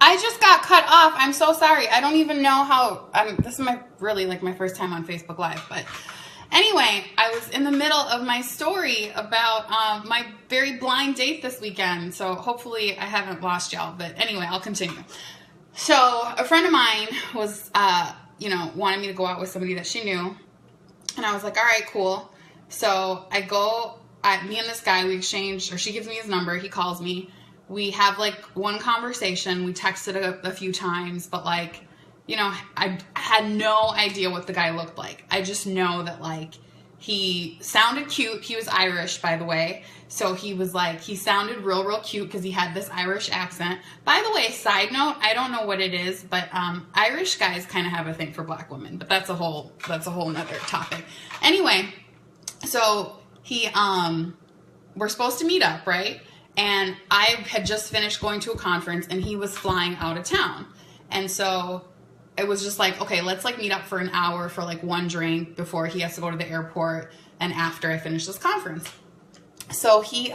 I just got cut off. I'm so sorry. I don't even know how. This is my first time on Facebook Live. But anyway, I was in the middle of my story about my very blind date this weekend. So hopefully I haven't lost y'all. But anyway, I'll continue. So a friend of mine was, wanted me to go out with somebody that she knew. And I was like, all right, cool. So I go, me and this guy, we exchange, or she gives me his number. He calls me. We have like one conversation. We texted a few times, but like, I had no idea what the guy looked like. I just know that like he sounded cute. He was Irish, by the way. So he sounded real cute because he had this Irish accent. By the way, side note, I don't know what it is, but Irish guys kind of have a thing for black women, but that's a whole nother topic. Anyway, so we're supposed to meet up, right? And I had just finished going to a conference and he was flying out of town. And so it was just like, okay, let's like meet up for an hour for like one drink before he has to go to the airport and after I finish this conference. So he's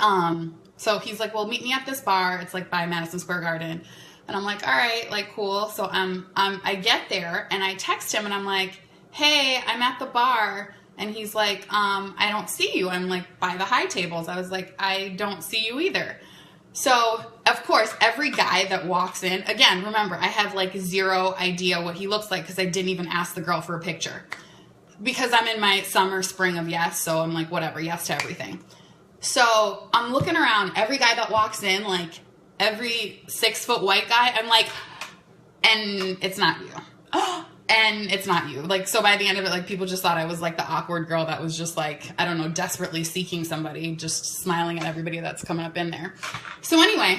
like, well, meet me at this bar. It's like by Madison Square Garden. And I'm like, all right, like cool. So I get there and I text him and I'm like, hey, I'm at the bar. And he's like, I don't see you. I'm like, by the high tables. I was like, I don't see you either. So, of course, every guy that walks in, again, remember, I have like zero idea what he looks like because I didn't even ask the girl for a picture. Because I'm in my summer, spring of yes, so I'm like, whatever, yes to everything. So, I'm looking around, every guy that walks in, like, every 6-foot white guy, I'm like, and it's not you. And it's not you. Like, so by the end of it, like, people just thought I was like the awkward girl that was just like, I don't know, desperately seeking somebody, just smiling at everybody that's coming up in there. So anyway,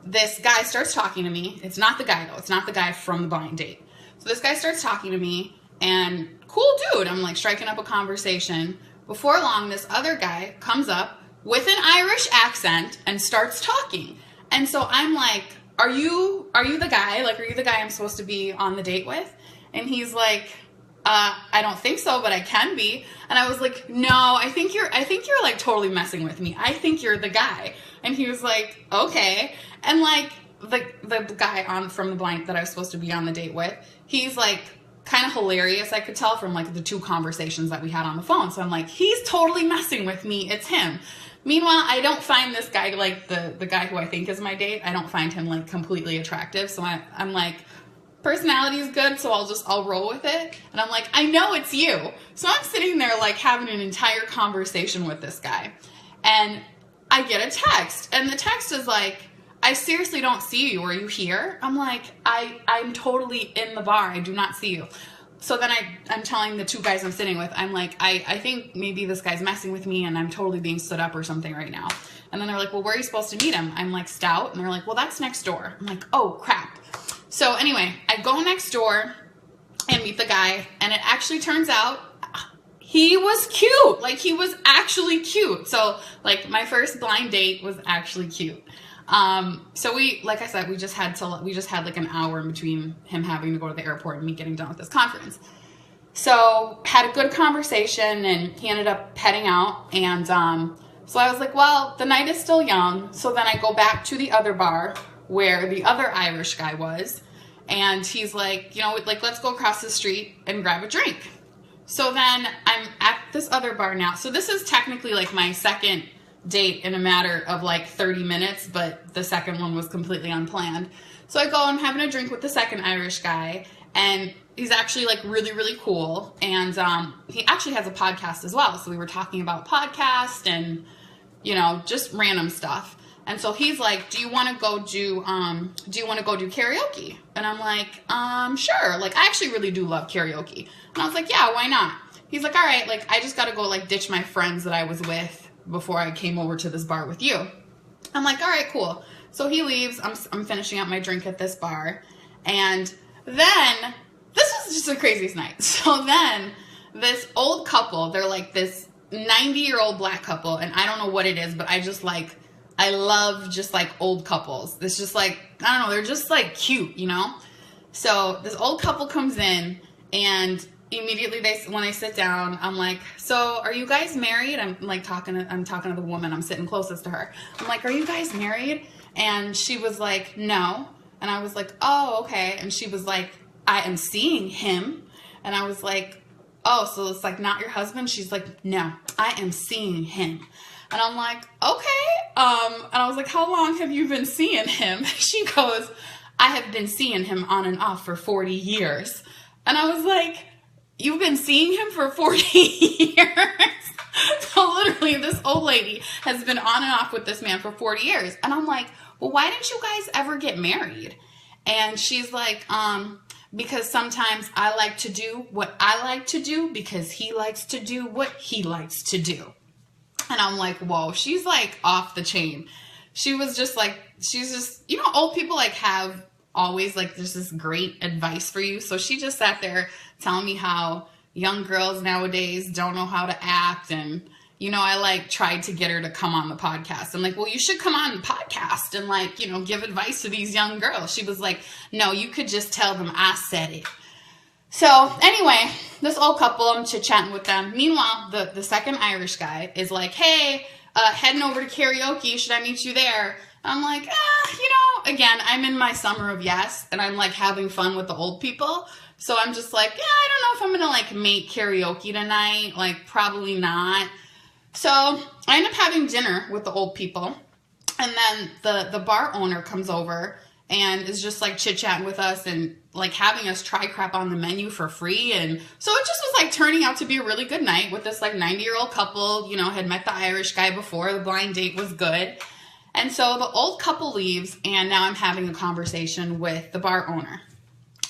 this guy starts talking to me. It's not the guy though. It's not the guy from the blind date. So this guy starts talking to me and cool dude. I'm like striking up a conversation. Before long, this other guy comes up with an Irish accent and starts talking. And so I'm like, Are you the guy? Like, are you the guy I'm supposed to be on the date with? And he's like, I don't think so, but I can be. And I was like, no, I think you're like totally messing with me. I think you're the guy. And he was like, okay. And like the guy from the blind that I was supposed to be on the date with, he's like kind of hilarious. I could tell from like the 2 conversations that we had on the phone. So I'm like, he's totally messing with me. It's him. Meanwhile, I don't find this guy, like the guy who I think is my date, I don't find him like completely attractive. So I'm like, personality is good, so I'll roll with it. And I'm like, I know it's you. So I'm sitting there like having an entire conversation with this guy. And I get a text. And the text is like, I seriously don't see you. Are you here? I'm like, I'm totally in the bar. I do not see you. So then I'm telling the 2 guys I'm sitting with, I'm like, I think maybe this guy's messing with me and I'm totally being stood up or something right now. And then they're like, well, where are you supposed to meet him? I'm like, Stout. And they're like, well, that's next door. I'm like, oh, crap. So anyway, I go next door and meet the guy. And it actually turns out he was cute. Like, he was actually cute. So, like, my first blind date was actually cute. So like I said, we just had like an hour in between him having to go to the airport and me getting done with this conference. So had a good conversation and he ended up heading out. And, so I was like, well, the night is still young. So then I go back to the other bar where the other Irish guy was. And he's like, like, let's go across the street and grab a drink. So then I'm at this other bar now. So this is technically like my second date in a matter of like 30 minutes, but the second one was completely unplanned. So I go and I'm having a drink with the second Irish guy, and he's actually like really cool. And he actually has a podcast as well. So we were talking about podcast and just random stuff. And so he's like, do you want to go do karaoke? And I'm like, sure. Like, I actually really do love karaoke. And I was like, yeah, why not? He's like, all right, like, I just got to go like ditch my friends that I was with before I came over to this bar with you. I'm like, all right, cool. So he leaves. I'm finishing up my drink at this bar. And then, this was just the craziest night. So then, this old couple, they're like this 90-year-old black couple, and I don't know what it is, but I love just like old couples. It's just like, I don't know, they're just like cute, So this old couple comes in, and immediately when they sit down, I'm like, so are you guys married? I'm talking to the woman. I'm sitting closest to her. I'm like, are you guys married? And she was like, no. And I was like, oh, okay. And she was like, I am seeing him. And I was like, oh, so it's like not your husband? She's like, no, I am seeing him. And I'm like, okay. And I was like, how long have you been seeing him? She goes, I have been seeing him on and off for 40 years. And I was like, you've been seeing him for 40 years? So literally this old lady has been on and off with this man for 40 years. And I'm like, well, why didn't you guys ever get married? And she's like, because sometimes I like to do what I like to do because he likes to do what he likes to do. And I'm like, whoa, she's like off the chain. She was just like, she's just, you know, old people like have always like, there's this great advice for you. So she just sat there telling me how young girls nowadays don't know how to act. And, you know, I like tried to get her to come on the podcast. I'm like, well, you should come on the podcast and like, you know, give advice to these young girls. She was like, no, you could just tell them I said it. So anyway, this old couple, I'm chit-chatting with them. Meanwhile, the second Irish guy is like, hey, heading over to karaoke. Should I meet you there? I'm like, you know, again, I'm in my summer of yes, and I'm like having fun with the old people. So I'm just like, yeah, I don't know if I'm going to like make karaoke tonight. Like probably not. So I end up having dinner with the old people. And then the bar owner comes over and is just like chit-chatting with us and like having us try crap on the menu for free. And so it just was like turning out to be a really good night with this like 90-year-old couple, you know, had met the Irish guy before. The blind date was good. And so the old couple leaves and now I'm having a conversation with the bar owner.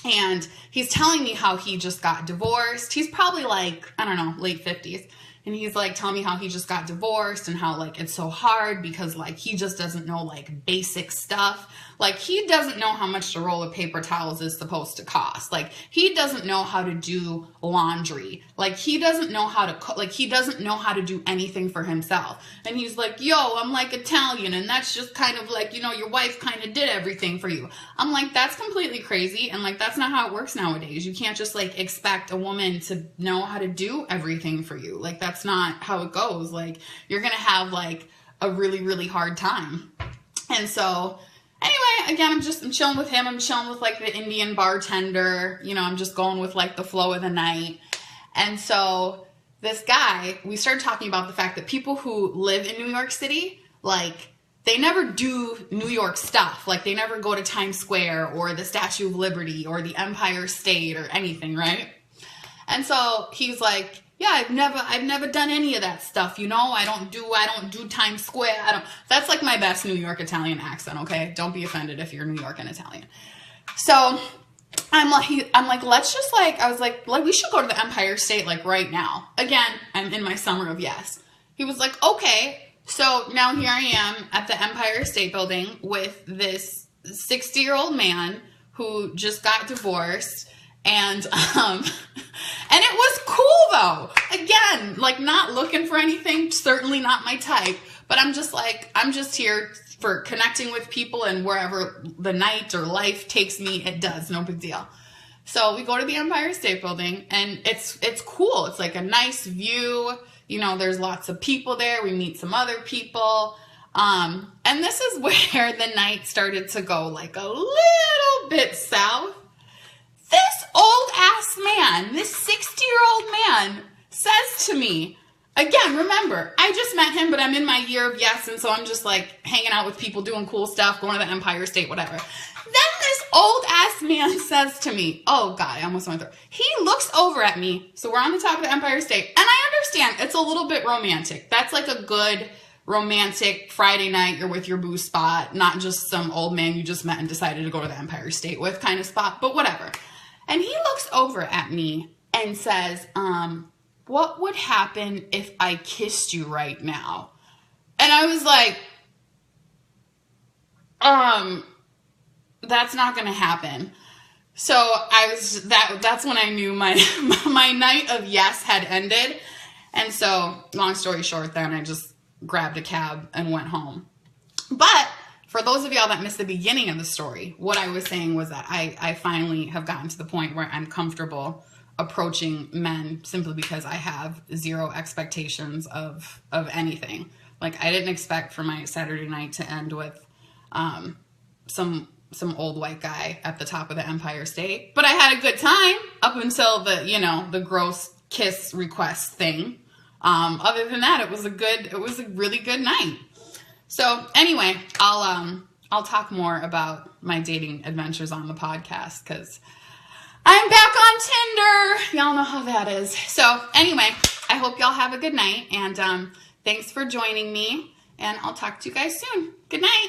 And he's telling me how he just got divorced. He's probably like, I don't know, late 50s. And he's like telling me how he just got divorced and how like it's so hard because like he just doesn't know like basic stuff. Like he doesn't know how much a roll of paper towels is supposed to cost. Like he doesn't know how to do laundry. Like he doesn't know how to cook. Like he doesn't know how to do anything for himself. And he's like, yo, I'm like Italian and that's just kind of like, you know, your wife kind of did everything for you. I'm like, that's completely crazy. And like, that's not how it works nowadays. You can't just like expect a woman to know how to do everything for you. Like that's not how it goes. Like you're going to have like a really, really hard time. And so anyway, again, I'm chilling with him. I'm chilling with like the Indian bartender. You know, I'm just going with like the flow of the night. And so this guy, we started talking about the fact that people who live in New York City, like they never do New York stuff. Like they never go to Times Square or the Statue of Liberty or the Empire State or anything, right? And so he's like, yeah, I've never done any of that stuff. You know, I don't do Times Square. That's like my best New York Italian accent. Okay. Don't be offended if you're New York and Italian. So I'm like, let's just like, I was like, we should go to the Empire State like right now. Again, I'm in my summer of yes. He was like, okay. So now here I am at the Empire State Building with this 60-year-old man who just got divorced. And it was cool though. Again, like not looking for anything, certainly not my type, but I'm just like, I'm just here for connecting with people and wherever the night or life takes me, it does, no big deal. So we go to the Empire State Building and it's cool. It's like a nice view. You know, there's lots of people there. We meet some other people. And this is where the night started to go like a little bit south. This old ass man, this 60-year-old man says to me, again, remember, I just met him, but I'm in my year of yes. And so I'm just like hanging out with people, doing cool stuff, going to the Empire State, whatever. Then this old ass man says to me, oh God, I almost went through. He looks over at me. So we're on the top of the Empire State. And I understand it's a little bit romantic. That's like a good romantic Friday night, you're with your boo spot, not just some old man you just met and decided to go to the Empire State with kind of spot, but whatever. And he looks over at me and says, what would happen if I kissed you right now? And I was like, that's not going to happen. So that's when I knew my night of yes had ended. And so long story short, then I just grabbed a cab and went home. But for those of y'all that missed the beginning of the story, what I was saying was that I finally have gotten to the point where I'm comfortable approaching men simply because I have zero expectations of anything. Like I didn't expect for my Saturday night to end with some old white guy at the top of the Empire State. But I had a good time up until the gross kiss request thing. Other than that, it was a really good night. So anyway, I'll talk more about my dating adventures on the podcast because I'm back on Tinder. Y'all know how that is. So anyway, I hope y'all have a good night, and thanks for joining me, and I'll talk to you guys soon. Good night.